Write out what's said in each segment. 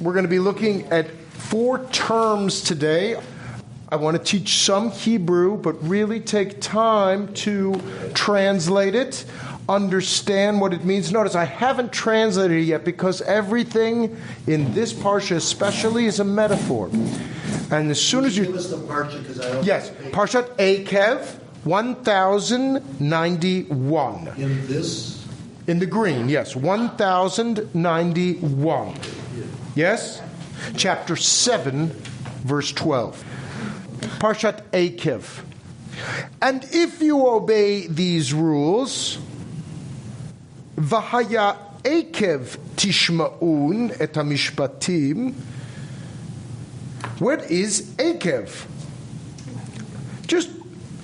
We're going to be looking at 4 terms today. I want to teach some Hebrew, but really take time to translate it, understand what it means. Notice I haven't translated it yet because everything in this parsha especially is a metaphor. And as soon as you... Give us the parsha, because I don't... Yes, Parshat Ekev, 1091. In this? In the green, yes, 1091. Yes? Chapter 7, verse 12. Parshat Ekev. And if you obey these rules, V'haya Ekev tishma'un et hamishpatim. What is Ekev?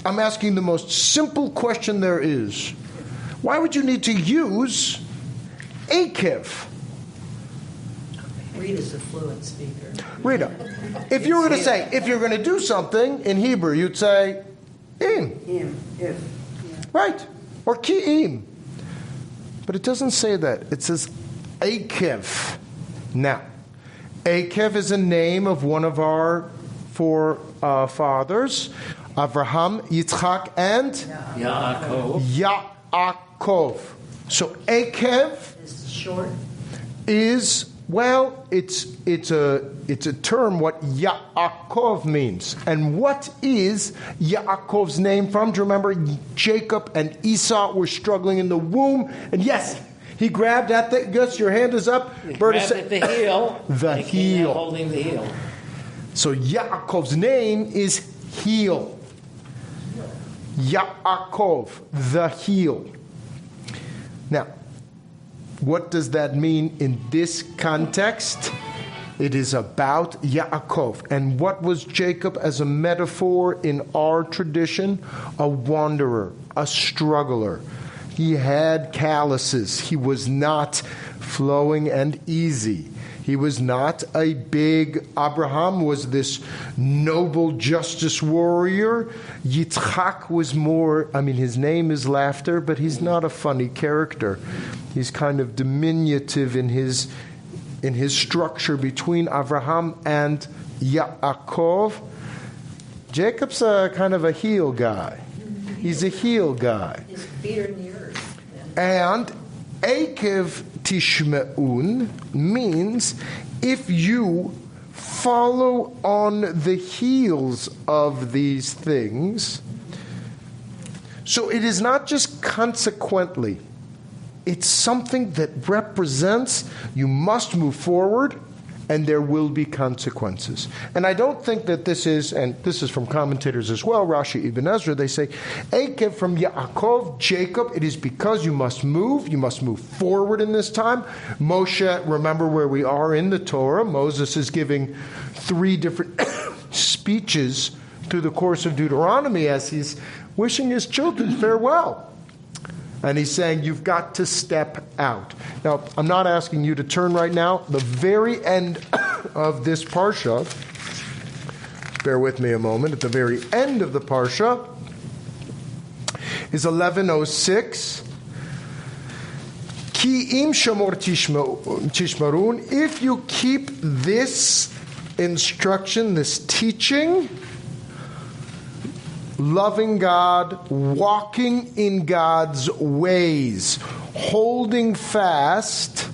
I'm asking the most simple question there is. Why would you need to use Ekev? Rita's a fluent speaker. Rita, if you were going to say, if you're going to do something in Hebrew, you'd say, im. If. Right. Or ki'im. But it doesn't say that. It says Ekev. Now, Ekev is a name of one of our 4 fathers, Avraham, Yitzchak, and Yaakov. So Ekev Is short. is, well, it's a term what Yaakov means. And what is Yaakov's name from? Do you remember Jacob and Esau were struggling in the womb? And yes, he grabbed at the, Gus, your hand is up. He grabbed at the heel. The He came heel. out holding the heel. So Yaakov's name is heel. Yaakov, the heel. Now, what does that mean in this context? It is about Yaakov. And what was Jacob as a metaphor in our tradition? A wanderer, a struggler. He had calluses. He was not flowing and easy. He was not a big... Abraham was this noble justice warrior. Yitzchak was more... his name is laughter, but he's not a funny character. He's kind of diminutive in his structure between Abraham and Yaakov. Jacob's a kind of a heel guy. He's a heel guy. His feet are in the earth. And Ekev tishme'un means if you follow on the heels of these things. So it is not just consequently. It's something that represents you must move forward and there will be consequences. And I don't think that this is, and this is from commentators as well, Rashi, Ibn Ezra, they say, Ekev from Yaakov, Jacob, it is because you must move forward in this time. Moshe, remember where we are in the Torah, Moses is giving 3 different speeches through the course of Deuteronomy as he's wishing his children farewell. And he's saying, you've got to step out. Now, I'm not asking you to turn right now. The very end of this parsha, bear with me a moment, at the very end of the parsha is 1106. Ki im shamor tishmarun, if you keep this instruction, this teaching, loving God, walking in God's ways, holding fast.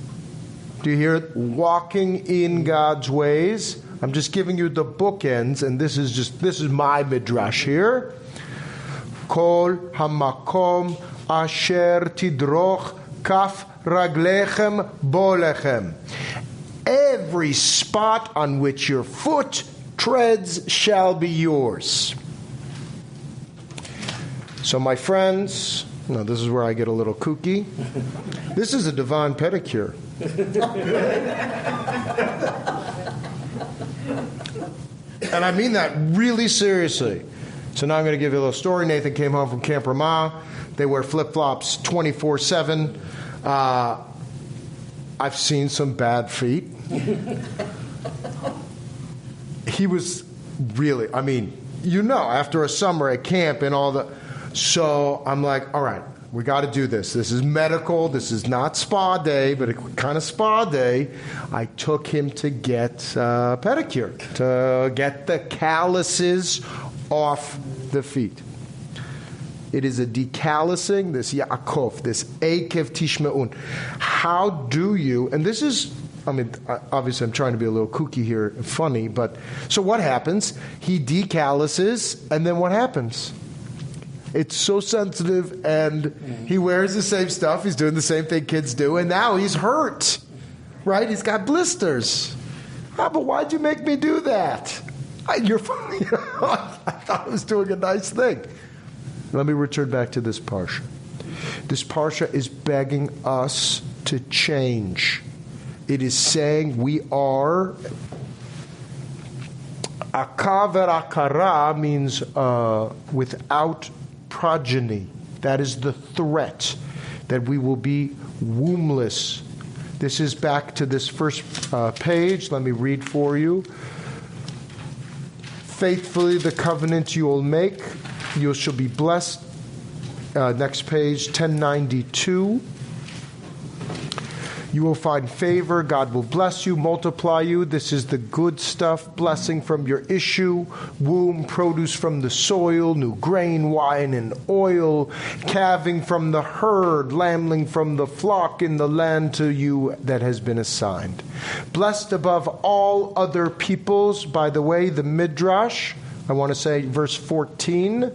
Do you hear it? Walking in God's ways. I'm just giving you the bookends, and this is my midrash here. Kol hamakom asher tidroch kaf raglechem bolechem. Every spot on which your foot treads shall be yours. So my friends, now this is where I get a little kooky. This is a divine pedicure. And I mean that really seriously. So now I'm going to give you a little story. Nathan came home from Camp Ramah. They wear flip-flops 24/7. I've seen some bad feet. He was really, after a summer at camp and all the... So I'm like, all right, we got to do this. This is medical. This is not spa day, but a kind of spa day. I took him to get pedicure, to get the calluses off the feet. It is a decallousing, this Yaakov, this Ekev Tishme'un. How do you, and this is, obviously I'm trying to be a little kooky here, funny, but, so what happens? He decalluses, and then what happens? It's so sensitive, and he wears the same stuff, he's doing the same thing kids do, and now he's hurt, right? He's got blisters. But why'd you make me do that? You're funny. I thought I was doing a nice thing. Let me return back to this parsha. This parsha is begging us to change. It is saying we are... Akaver akara means without progeny. That is the threat, that we will be wombless. This is back to this first page. Let me read for you. Faithfully the covenant you will make, you shall be blessed. Next page, 1092. You will find favor. God will bless you, multiply you. This is the good stuff. Blessing from your issue, womb, produce from the soil, new grain, wine, and oil, calving from the herd, lambling from the flock in the land to you that has been assigned. Blessed above all other peoples. By the way, the Midrash, I want to say verse 14,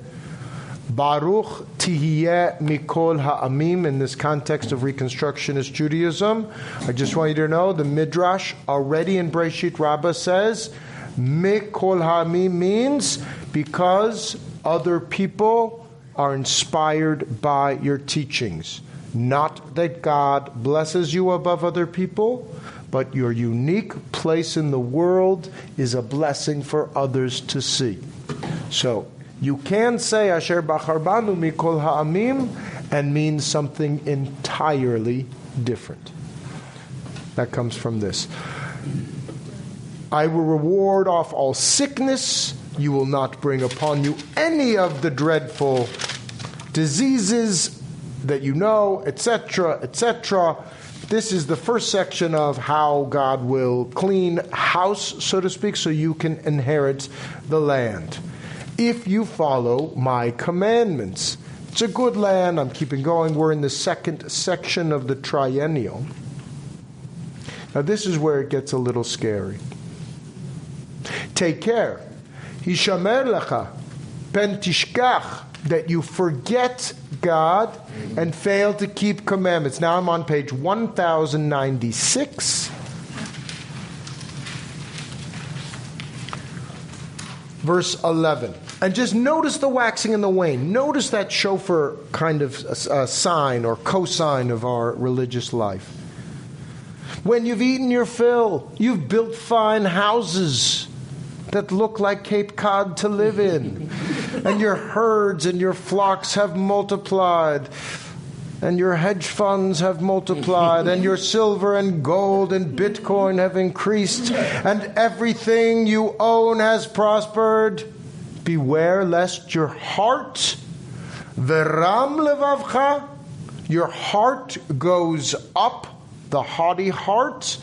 Baruch tihiyeh mikol ha'amim, in this context of Reconstructionist Judaism. I just want you to know, the Midrash already in Breshit Rabbah says, mikol ha'amim means because other people are inspired by your teachings. Not that God blesses you above other people, but your unique place in the world is a blessing for others to see. So, you can say Asher Bacharbanu Mikol Ha'amim and mean something entirely different. That comes from this. I will reward off all sickness. You will not bring upon you any of the dreadful diseases that you know, etc., etc. This is the first section of how God will clean house, so to speak, so you can inherit the land. If you follow my commandments. It's a good land. I'm keeping going. We're in the second section of the triennial. Now this is where it gets a little scary. Take care. Hishamer lecha pen tishkach, that you forget God and fail to keep commandments. Now I'm on page 1096. Verse 11. And just notice the waxing and the wane. Notice that shofar kind of sign or cosign of our religious life. When you've eaten your fill, you've built fine houses that look like Cape Cod to live in. And your herds and your flocks have multiplied. And your hedge funds have multiplied, and your silver and gold and Bitcoin have increased, and everything you own has prospered. Beware lest your heart, veram levavcha, your heart goes up, the haughty heart,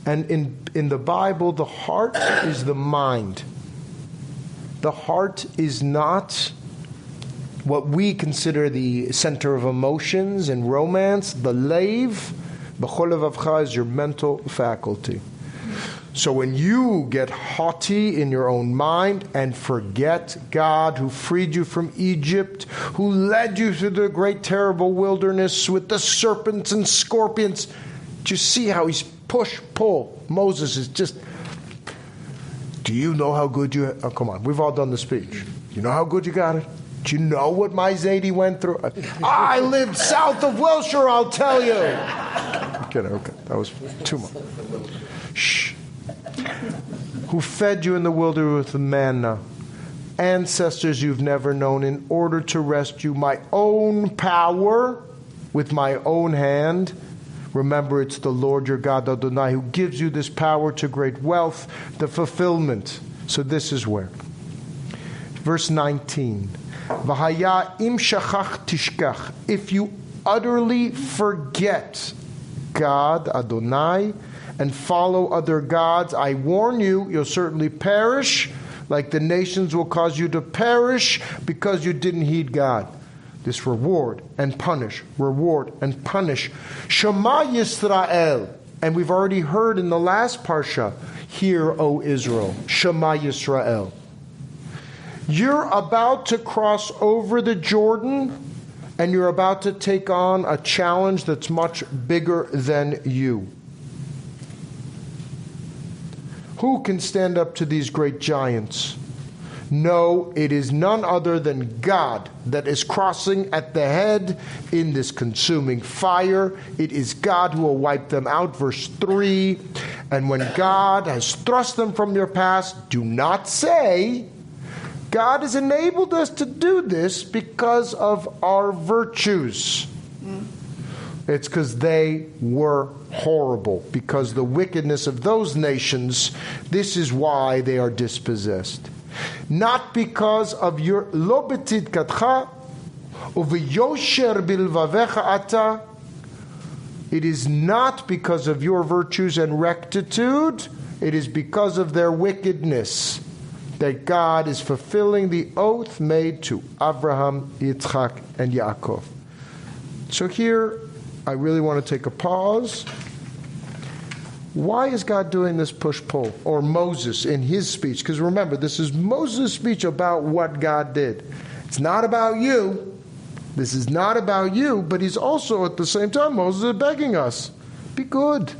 and in the Bible, the heart is the mind. The heart is not what we consider the center of emotions and romance. The leiv, b'chol levavcha, is your mental faculty. So when you get haughty in your own mind and forget God who freed you from Egypt, who led you through the great terrible wilderness with the serpents and scorpions, do you see how he's push, pull? Moses is just, do you know how good you, oh come on, we've all done the speech. Do you know how good you got it? Do you know what my Zadie went through? I lived south of Wilshire, I'll tell you. Okay, that was too much. Shh. Who fed you in the wilderness with manna, ancestors you've never known, in order to rescue my own power with my own hand. Remember, it's the Lord your God, Adonai, who gives you this power to great wealth, the fulfillment. So this is where. Verse 19. V'haya im shachach tishkach. If you utterly forget God, Adonai, and follow other gods, I warn you, you'll certainly perish, like the nations will cause you to perish because you didn't heed God. This reward and punish, reward and punish. Shema Yisrael. And we've already heard in the last parsha, hear, O Israel. Shema Yisrael. You're about to cross over the Jordan, and you're about to take on a challenge that's much bigger than you. Who can stand up to these great giants? No, it is none other than God that is crossing at the head in this consuming fire. It is God who will wipe them out. Verse 3, and when God has thrust them from your past, do not say, God has enabled us to do this because of our virtues. It's because they were horrible. Because the wickedness of those nations, this is why they are dispossessed. Not because of your lo betidkatcha uv'yosher bilvavecha ata. It is not because of your virtues and rectitude. It is because of their wickedness that God is fulfilling the oath made to Abraham, Yitzchak, and Yaakov. So here, I really want to take a pause. Why is God doing this push-pull? Or Moses in his speech? Because remember, this is Moses' speech about what God did. It's not about you. This is not about you, but he's also at the same time, Moses is begging us, be good.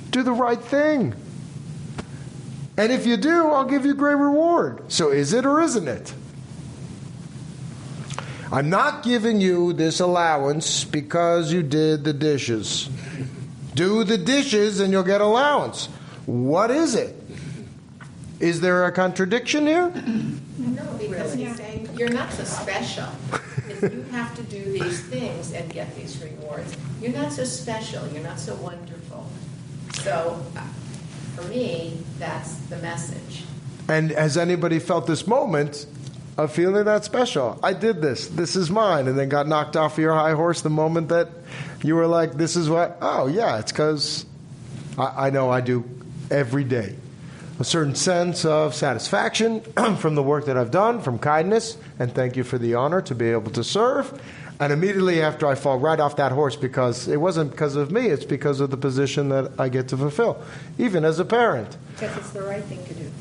Do the right thing. And if you do, I'll give you great reward. So is it or isn't it? I'm not giving you this allowance because you did the dishes. Do the dishes and you'll get allowance. What is it? Is there a contradiction here? No, because he's saying you're not so special. If you have to do these things and get these rewards, you're not so special. You're not so wonderful. So, for me, that's the message. And has anybody felt this moment of feeling that special? I did this. This is mine. And then got knocked off your high horse the moment that you were like, this is what? Oh, yeah, it's because I know I do every day. A certain sense of satisfaction from the work that I've done, from kindness, and thank you for the honor to be able to serve. And immediately after, I fall right off that horse because it wasn't because of me, it's because of the position that I get to fulfill, even as a parent. Because it's the right thing to do.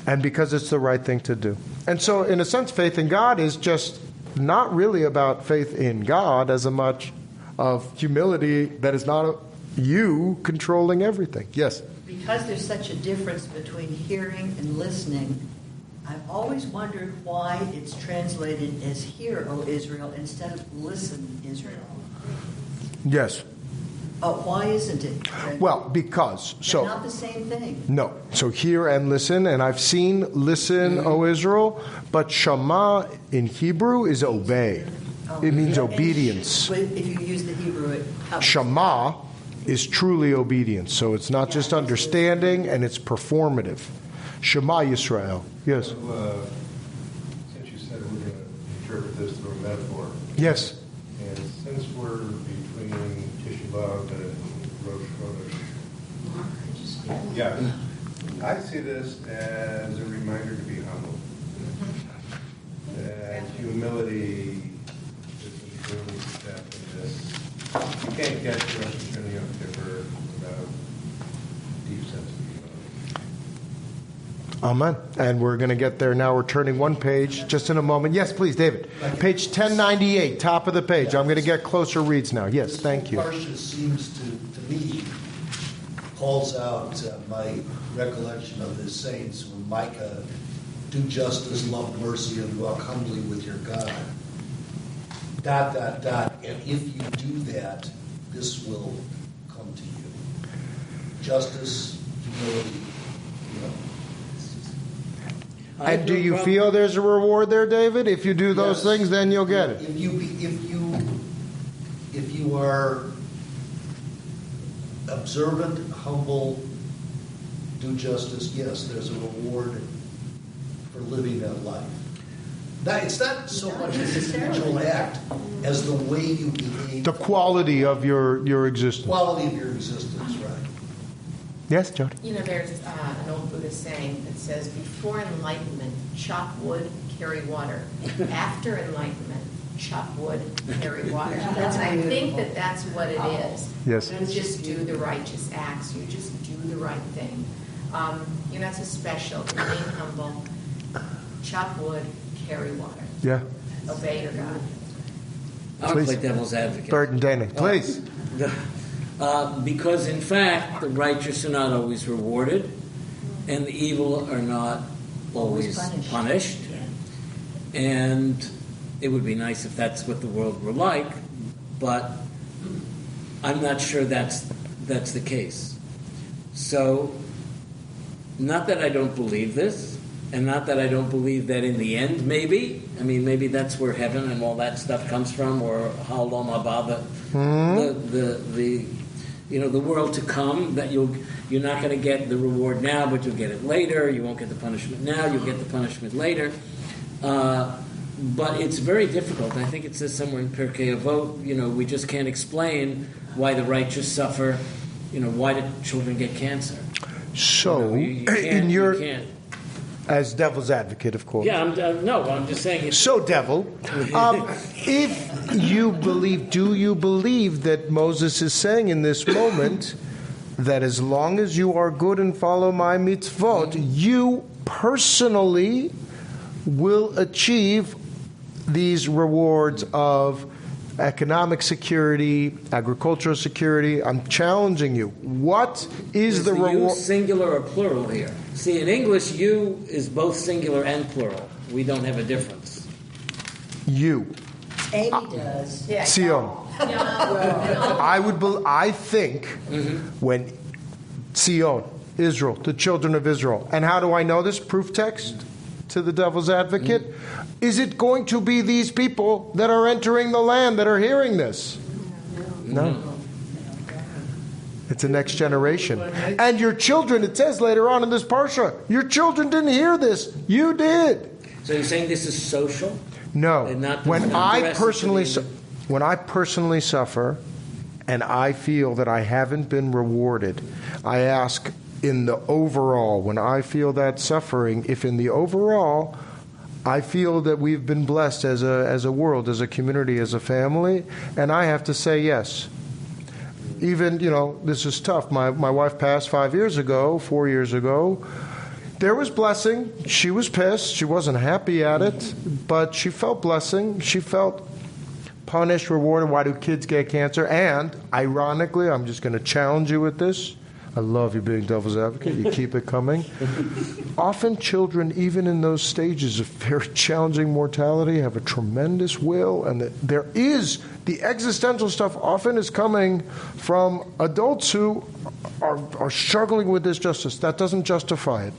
And because it's the right thing to do. And so, in a sense, faith in God is just not really about faith in God as much of humility that is not you controlling everything. Yes? Because there's such a difference between hearing and listening, I've always wondered why it's translated as hear, O Israel, instead of listen, Israel. Yes. Why isn't it? Well, because. They're not the same thing. No. So hear and listen, and I've seen listen, O Israel, but Shema in Hebrew is obey. It means obedience. If you use the Hebrew, it helps. Shema is truly obedience. So it's not just understanding, and it's performative. Shema Yisrael. Yes? So, since you said we're going to interpret this through a metaphor. Yes. And since we're between Tisha B'Av and Rosh Chodesh, yeah, I see this as a reminder to be humble. That humility is an early step in this. You can't get to Rosh Hashanah Yom Kippur without a deep sense of humility. Amen. And we're going to get there now. We're turning one page just in a moment. Yes, please, David. Page 1098, top of the page. I'm going to get closer reads now. Yes, thank you. This parsha seems to me, calls out my recollection of the saints when Micah, do justice, love mercy, and walk humbly with your God. ... And if you do that, this will come to you. Justice, humility, And do you feel there's a reward there, David? If you do those things, then you'll get it. If you are observant, humble, do justice, yes, there's a reward for living that life. It's not so much an individual act as the way you behave. The quality of your existence. Quality of your existence, right. Yes, Jody? There's an old Buddhist saying that says, before enlightenment, chop wood, carry water. After enlightenment, chop wood, carry water. I think that's what it is. Yes. You just do the righteous acts. You just do the right thing. You're not so special. Remain humble. Chop wood, carry water. Yeah. Obey your God. I'll play devil's advocate. Bert and Dana, please. Because in fact, the righteous are not always rewarded, and the evil are not always punished. And it would be nice if that's what the world were like, but I'm not sure that's the case. So, not that I don't believe this, and not that I don't believe that in the end, maybe that's where heaven and all that stuff comes from, or Ha'olam Haba, the world to come, that you're not going to get the reward now, but you'll get it later. You won't get the punishment now, you'll get the punishment later. But it's very difficult. I think it says somewhere in Pirkei Avot, we just can't explain why the righteous suffer. Why do children get cancer? So, you can't. As devil's advocate, of course. Yeah, I'm just saying. So, devil, if you believe, do you believe that Moses is saying in this moment that as long as you are good and follow my mitzvot, you personally will achieve these rewards of economic security, agricultural security? I'm challenging you. What is the reward? You singular or plural here? See, in English, you is both singular and plural. We don't have a difference. You. Amy does. Yeah. Sion. I think when Sion, Israel, the children of Israel, and how do I know this? Proof text to the devil's advocate. Is it going to be these people that are entering the land that are hearing this? No. It's the next generation. And your children, it says later on in this parsha, your children didn't hear this. You did. So you're saying this is social? No. When I personally suffer and I feel that I haven't been rewarded, I ask in the overall, when I feel that suffering, if in the overall I feel that we've been blessed as a world, as a community, as a family, and I have to say yes. Even, this is tough. My wife passed 4 years ago. There was blessing. She was pissed. She wasn't happy at it, but she felt blessing. She felt punished, rewarded. Why do kids get cancer? And, ironically, I'm just going to challenge you with this. I love you being devil's advocate. You keep it coming. Often children, even in those stages of very challenging mortality, have a tremendous will, and there is the existential stuff often is coming from adults who are struggling with this justice. That doesn't justify it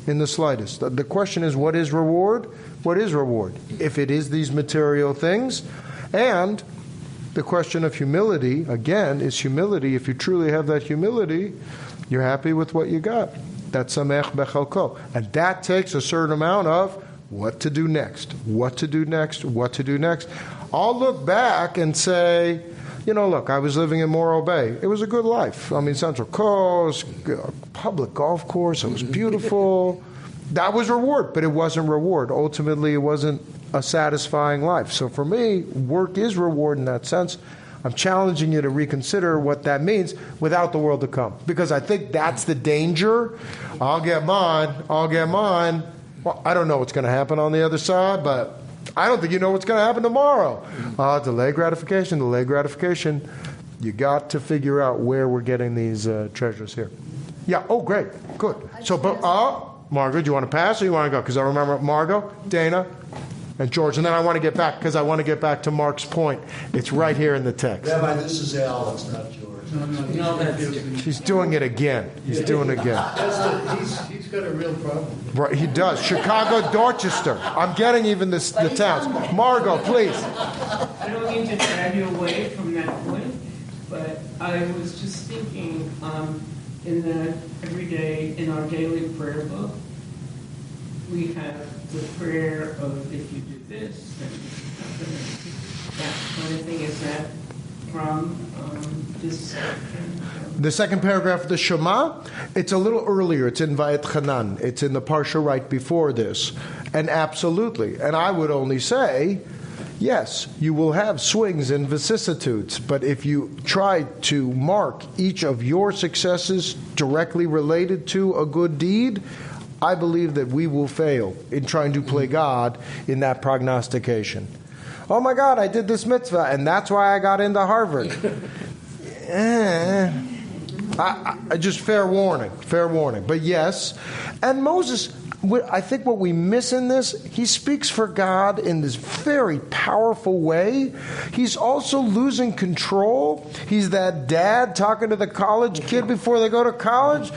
in the slightest. The question is, what is reward? What is reward? If it is these material things, and the question of humility, again, is humility. If you truly have that humility, you're happy with what you got. That's samech bechalko. And that takes a certain amount of what to do next, what to do next, what to do next. I'll look back and say, look, I was living in Morro Bay. It was a good life. Central Coast, public golf course. It was beautiful. That was reward, but it wasn't reward. Ultimately, it wasn't a satisfying life. So for me, work is reward in that sense. I'm challenging you to reconsider what that means without the world to come. Because I think that's the danger. I'll get mine. Well, I don't know what's going to happen on the other side, but I don't think you know what's going to happen tomorrow. Delay gratification. You got to figure out where we're getting these treasures here. Yeah, great. Good. Margaret, do you want to pass or you want to go? Because I remember Margot, Dana, and George. And then I want to get back, because I want to get back to Mark's point. It's right here in the text. Rabbi, this is Al, it's not George. No, that's... He's doing it again. He's doing it again. He's got a real problem. Right, he does. Chicago, Dorchester. I'm getting even the towns. Margot, please. I don't mean to drag you away from that point, but I was just thinking every day in our daily prayer book, we have the prayer of if you do this and that kind of thing. Is that from this? The second paragraph of the Shema, it's a little earlier. It's in Vayetchanan. It's in the Parsha right before this. And absolutely. And I would only say, yes, you will have swings and vicissitudes. But if you try to mark each of your successes directly related to a good deed, I believe that we will fail in trying to play God in that prognostication. Oh my God, I did this mitzvah, and that's why I got into Harvard. I just fair warning. But yes, and Moses, I think what we miss in this, he speaks for God in this very powerful way. He's also losing control. He's that dad talking to the college kid before they go to college.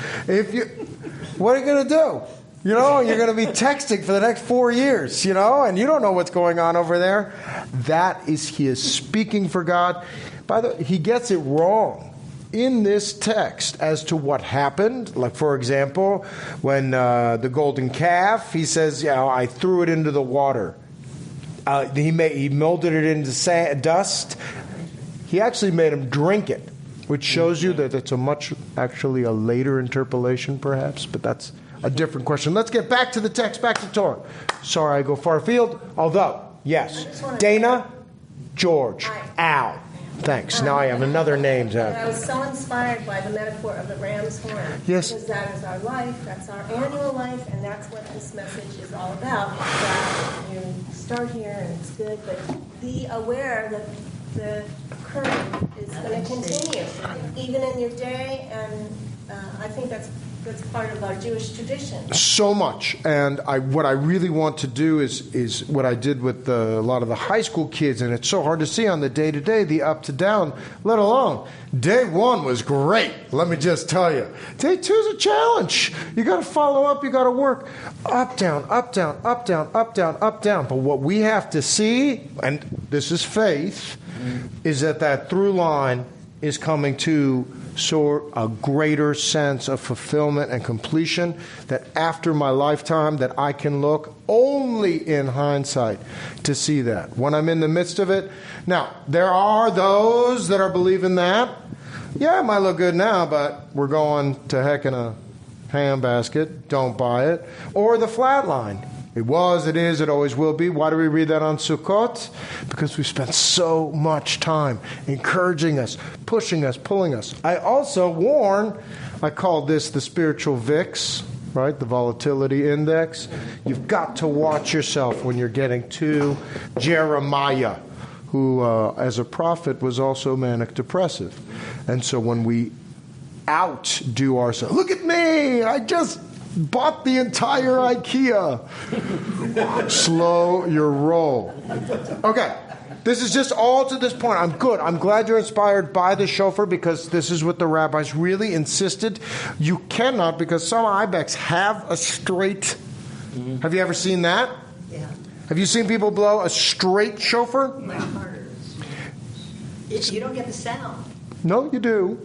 What are you going to do? You're going to be texting for the next 4 years, and you don't know what's going on over there. He is speaking for God. By the way, he gets it wrong in this text as to what happened. Like, for example, when the golden calf, he says, I threw it into the water. He molded it into dust. He actually made him drink it, which shows you that it's actually a later interpolation, perhaps, but that's a different question. Let's get back to the text, back to Torah. Sorry, I go far afield, although, yes. Dana, George, Al. Thanks. Now I have another name. I was so inspired by the metaphor of the ram's horn. Yes. Because that is our life, that's our annual life, and that's what this message is all about. That you start here and it's good, but be aware that the current is going to continue, even in your day, and I think that's part of our Jewish tradition. So much. And what I really want to do is what I did with a lot of the high school kids, and it's so hard to see on the day-to-day, the up-to-down, let alone. Day 1 was great, let me just tell you. Day 2 is a challenge. You got to follow up, you got to work. Up, down, up, down, up, down, up, down, up, down. But what we have to see, and this is faith, is that through line is coming to a greater sense of fulfillment and completion, that after my lifetime that I can look only in hindsight to see that. When I'm in the midst of it. Now, there are those that are believing that. Yeah, it might look good now, but we're going to heck in a handbasket. Don't buy it. Or the flat line. It was, it is, it always will be. Why do we read that on Sukkot? Because we spent so much time encouraging us, pushing us, pulling us. I also warn, I call this the spiritual VIX, right? The volatility index. You've got to watch yourself when you're getting to Jeremiah, who as a prophet was also manic depressive. And so when we outdo ourselves, look at me, I just bought the entire IKEA. Slow your roll. Okay, this is just all to this point. I'm good. I'm glad you're inspired by the shofar, because this is what the rabbis really insisted. You cannot, because some ibex have a straight. Have you ever seen that? Yeah. Have you seen people blow a straight shofar? Much harder. You don't get the sound. No, you do.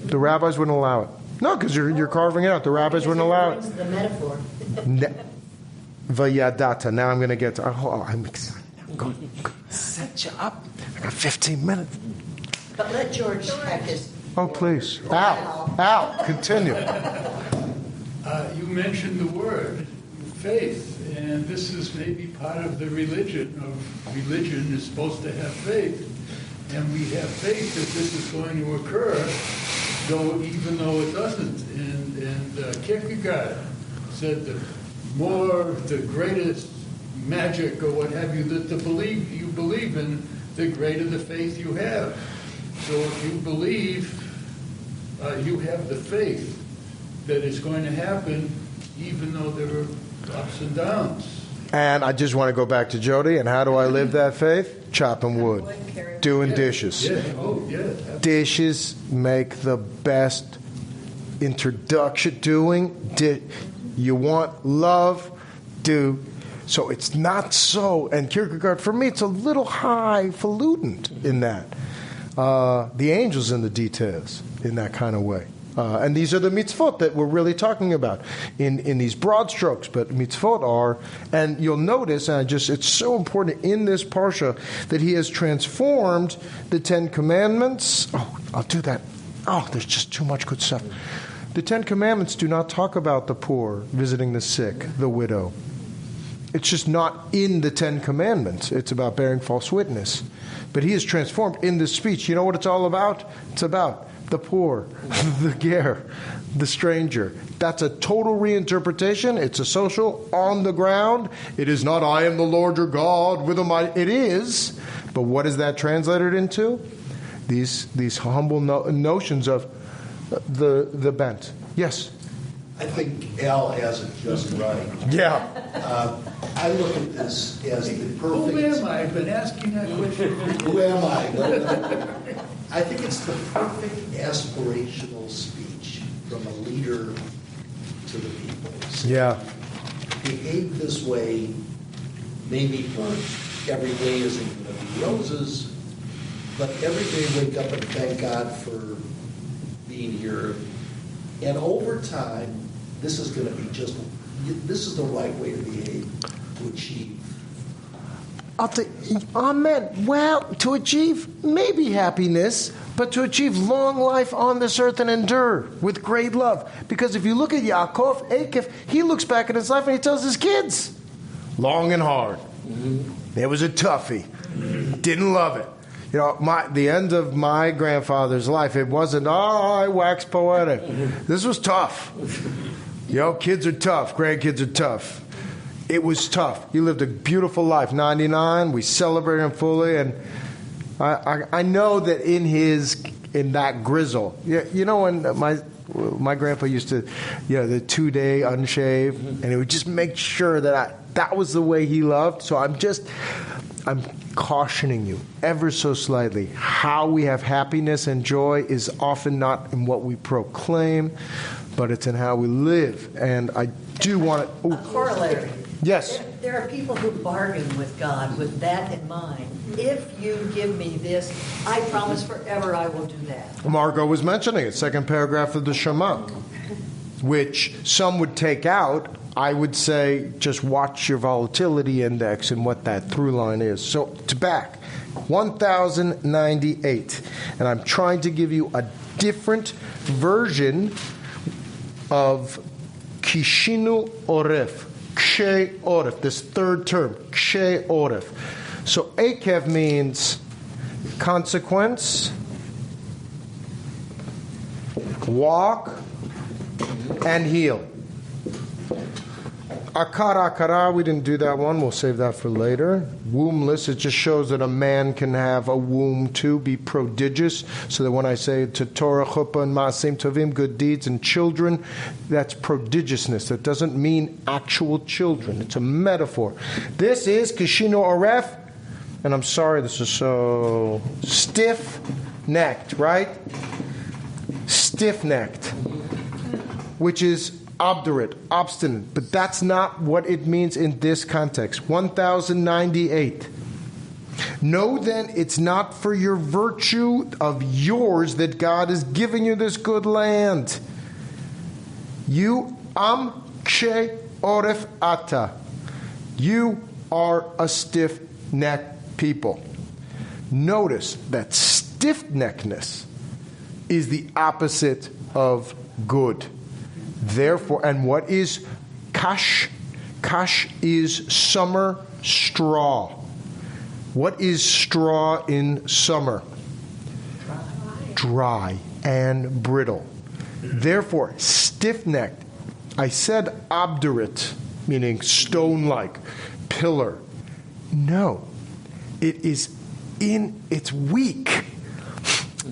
The rabbis wouldn't allow it. No, because you're carving it out. The rabbis wouldn't allow it. The metaphor. Vayadata. Now I'm going to get to. Oh, I'm excited. I'm going to set you up. I got 15 minutes. But let George have his. Oh, please. Al, continue. You mentioned the word faith, and this is maybe part of the religion. Religion is supposed to have faith, and we have faith that this is going to occur, even though it doesn't. And Kierkegaard said the greatest magic or what have you, that you believe in, the greater the faith you have. So if you believe, you have the faith that it's going to happen, even though there are ups and downs. And I just want to go back to Jody. And how do I live that faith? Chopping wood. Doing dishes. Yeah. Oh, yeah. Dishes make the best introduction. You want love? Do. So it's not so. And Kierkegaard, for me, it's a little highfalutin in that. The angel's in the details in that kind of way. And these are the mitzvot that we're really talking about in these broad strokes. But mitzvot are, and you'll notice, and it's so important in this parsha that he has transformed the Ten Commandments. Oh, I'll do that. Oh, there's just too much good stuff. The Ten Commandments do not talk about the poor, visiting the sick, the widow. It's just not in the Ten Commandments. It's about bearing false witness. But he is transformed in this speech. You know what it's all about? It's about the poor, the ger, the stranger. That's a total reinterpretation. It's a social, on the ground. It is not, I am the Lord your God with a mighty. It is. But what is that translated into? These humble notions of the bent. Yes? I think Al has it just right. Yeah. I look at this as the perfect... Who am I? I've been asking that question. Who am I? I think it's the perfect aspirational speech from a leader to the people. Yeah. Behave this way, maybe for every day isn't going to be roses, but every day wake up and thank God for being here. And over time, this is going to be this is the right way to behave, to achieve. Amen. Well, to achieve maybe happiness, but to achieve long life on this earth and endure with great love. Because if you look at Yaakov, Ekev, he looks back at his life and he tells his kids, long and hard. It was a toughie. Didn't love it. You know, the end of my grandfather's life, it wasn't, I wax poetic. This was tough. You know, kids are tough. Grandkids are tough. It was tough. He lived a beautiful life. 99, we celebrated him fully. And I know that in that grizzle, you know, when my grandpa used to, the 2-day unshave, and he would just make sure that was the way he loved. So I'm cautioning you ever so slightly. How we have happiness and joy is often not in what we proclaim, but it's in how we live. And I do want to... A corollary. Yes. There are people who bargain with God with that in mind. If you give me this, I promise forever I will do that. Margot was mentioning it, second paragraph of the Shema, which some would take out. I would say just watch your volatility index and what that through line is. So to back, 1098. And I'm trying to give you a different version of Kishinu Oref, Kshe Oref, this third term, Kshe Oref. So Ekev means consequence, walk, and heal. Akara, we didn't do that one. We'll save that for later. Wombless, it just shows that a man can have a womb too, be prodigious. So that when I say to Torah, Chuppah, and Ma'asim Tovim, good deeds, and children, that's prodigiousness. That doesn't mean actual children. It's a metaphor. This is Kishino Oref, and I'm sorry this is so stiff-necked, right? Stiff-necked, which is obdurate, obstinate, but that's not what it means in this context. 1098. Know then it's not for your virtue of yours that God is giving you this good land. You kshe oref ata. You are a stiff-necked people. Notice that stiff-neckedness is the opposite of good. Therefore, and what is kash? Kash is summer straw. What is straw in summer? Dry and brittle. Therefore, stiff-necked. I said obdurate, meaning stone-like, pillar. No, it's weak.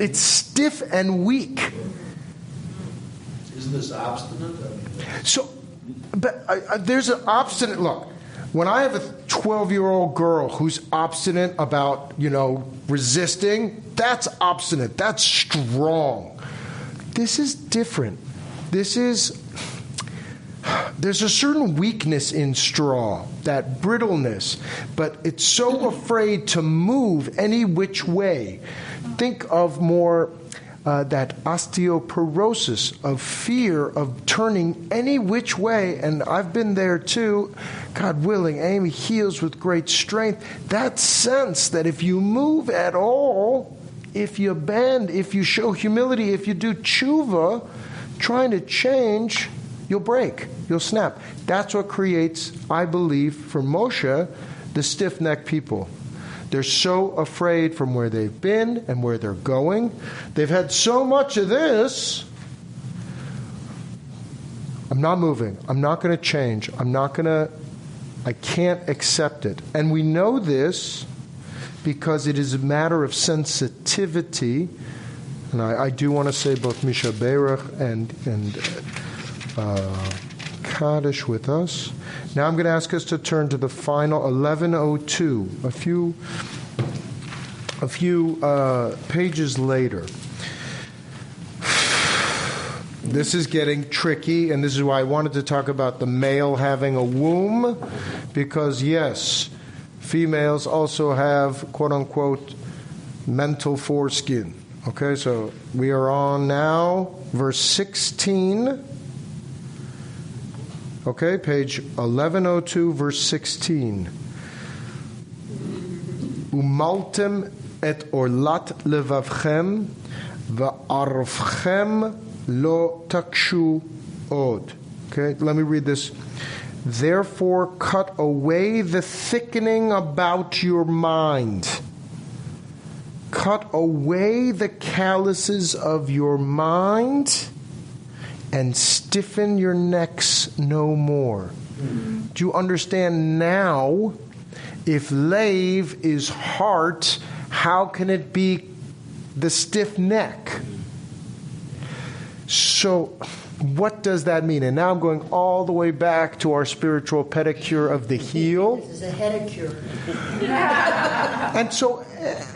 It's stiff and weak. Isn't this obstinate? So, but there's an obstinate look. When I have a 12-year-old girl who's obstinate about, resisting, that's obstinate. That's strong. This is different. There's a certain weakness in straw, that brittleness, but it's so afraid to move any which way. Think of more that osteoporosis of fear of turning any which way, and I've been there too. God willing, Amy heals with great strength. That sense that if you move at all, if you bend, if you show humility, if you do tshuva, trying to change, you'll break, you'll snap. That's what creates, I believe, for Moshe, the stiff-necked people. They're so afraid from where they've been and where they're going. They've had so much of this. I'm not moving. I'm not going to change. I can't accept it. And we know this because it is a matter of sensitivity. And I do want to say both Misha Berach and Kaddish with us. Now I'm going to ask us to turn to the final 1102, a few pages later. This is getting tricky, and this is why I wanted to talk about the male having a womb, because yes, females also have, quote-unquote, mental foreskin. Okay, so we are on now verse 16. Okay, page 1102, verse 16. Umaltem et orlat levavchem va'arvchem lo takshu od. Okay, let me read this. Therefore, cut away the thickening about your mind. Cut away the calluses of your mind and stiffen your necks no more. Do you understand now? If lave is heart, how can it be the stiff neck? So, what does that mean? And now I'm going all the way back to our spiritual pedicure of the heel. This is a pedicure. And so,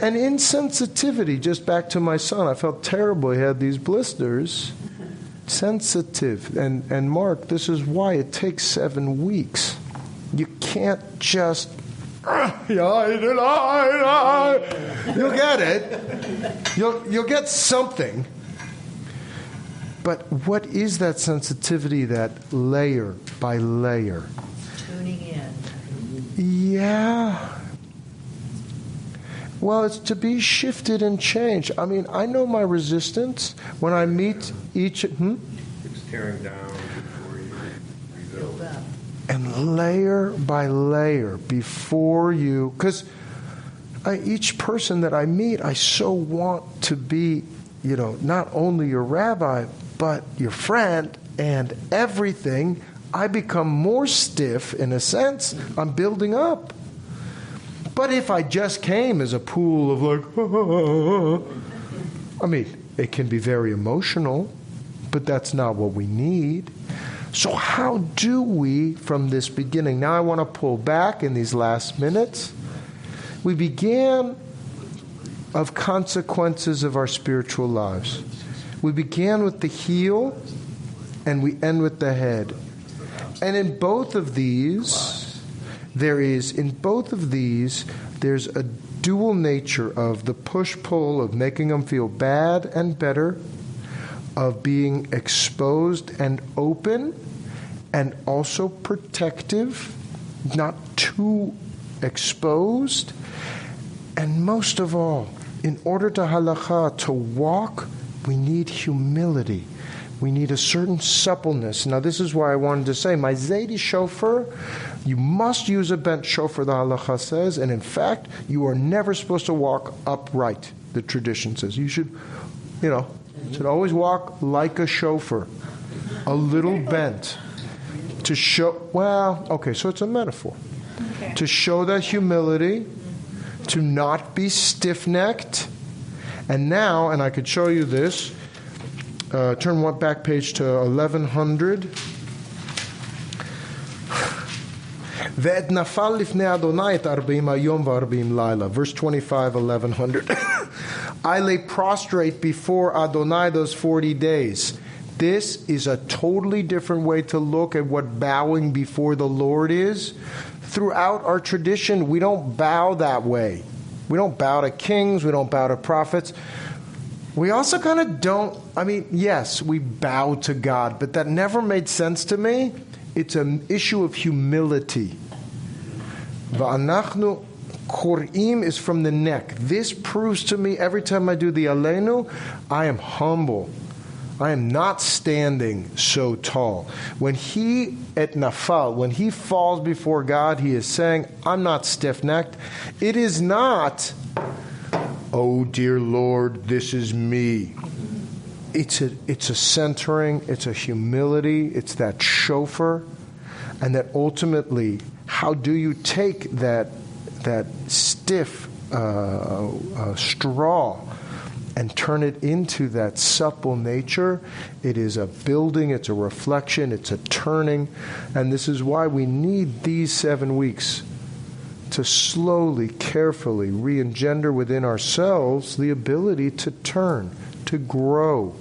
an insensitivity, just back to my son. I felt terrible. He had these blisters. Sensitive. And Mark, this is why it takes 7 weeks. You can't just... You'll get it. You'll get something. But what is that sensitivity, that layer by layer? Tuning in. Yeah. Well, it's to be shifted and changed. I mean, I know my resistance when I meet each... It's tearing down before you rebuild. And layer by layer before you... Because each person that I meet, I so want to be, not only your rabbi, but your friend and everything. I become more stiff in a sense. I'm building up. But if I just came as a pool of I mean, it can be very emotional, but that's not what we need. So how do we, from this beginning, now I want to pull back in these last minutes. We began of consequences of our spiritual lives. We began with the heel, and we end with the head. And in both of these... there's a dual nature of the push-pull of making them feel bad and better, of being exposed and open, and also protective, not too exposed. And most of all, in order to halakha, to walk, we need humility. We need a certain suppleness. Now, this is why I wanted to say, my Zaidi shofar, you must use a bent shofar, the halakha says, and in fact, you are never supposed to walk upright, the tradition says. You should, should always walk like a shofar, a little bent, to show, so it's a metaphor. Okay. To show that humility, to not be stiff-necked, and now, and I could show you this, turn one back page to 1100. Ve'et nafal lifnei Adonai et 40 hayom ו40 laila. Verse 25, 1100. I lay prostrate before Adonai those 40 days. This is a totally different way to look at what bowing before the Lord is. Throughout our tradition, we don't bow that way. We don't bow to kings. We don't bow to prophets. We also kind of don't, yes, we bow to God, but that never made sense to me. It's an issue of humility. Va'anachnu korim is from the neck. This proves to me every time I do the Aleinu, I am humble. I am not standing so tall. When he at nafal, when he falls before God, he is saying, I'm not stiff-necked. It is not, oh dear Lord, this is me. It's a centering, it's a humility, it's that shofar, and that ultimately, how do you take that stiff straw and turn it into that supple nature? It is a building, it's a reflection, it's a turning, and this is why we need these 7 weeks to slowly, carefully re-engender within ourselves the ability to turn, to grow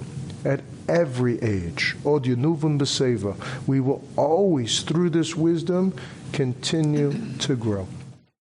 at every age. Od Yenuvun B'Seva. We will always, through this wisdom, continue to grow.